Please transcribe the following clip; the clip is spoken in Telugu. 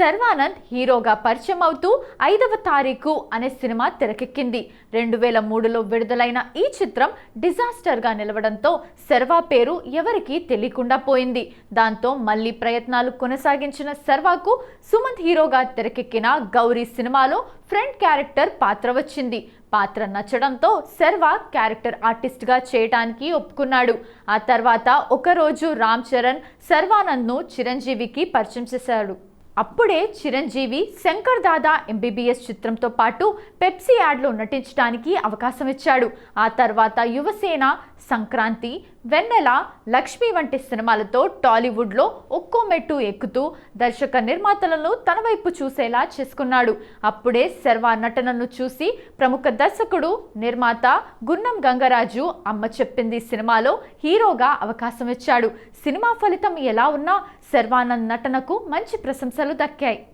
శర్వానంద్ హీరోగా పరిచయం అవుతూ 5వ తారీఖు అనే సినిమా తెరకెక్కింది. 2003లో విడుదలైన ఈ చిత్రం డిజాస్టర్గా నిలవడంతో శర్వా పేరు ఎవరికీ తెలియకుండా పోయింది. దాంతో మళ్లీ ప్రయత్నాలు కొనసాగించిన శర్వాకు సుమంత్ హీరోగా తెరకెక్కిన గౌరీ సినిమాలో ఫ్రెండ్ క్యారెక్టర్ పాత్ర వచ్చింది. పాత్ర నచ్చడంతో శర్వా క్యారెక్టర్ ఆర్టిస్ట్గా చేయడానికి ఒప్పుకున్నాడు. ఆ తర్వాత ఒకరోజు రామ్ చరణ్ శర్వానంద్ను చిరంజీవికి పరిచయం చేశాడు. అప్పుడే చిరంజీవి శంకర్ దాదా ఎంబీబీఎస్ చిత్రంతో పాటు పెప్సీ యాడ్లో నటించడానికి అవకాశం ఇచ్చాడు. ఆ తర్వాత యువసేన, సంక్రాంతి, వెన్నెల, లక్ష్మి వంటి సినిమాలతో టాలీవుడ్లో ఒక్కో మెట్టు ఎక్కుతూ దర్శక నిర్మాతలను తన వైపు చూసేలా చేసుకున్నాడు. అప్పుడే శర్వా నటనను చూసి ప్రముఖ దర్శకుడు, నిర్మాత గున్నం గంగరాజు అమ్మ చెప్పింది సినిమాలో హీరోగా అవకాశం ఇచ్చాడు. సినిమా ఫలితం ఎలా ఉన్నా శర్వానంద్ నటనకు మంచి ప్రశంసలు దక్కాయి.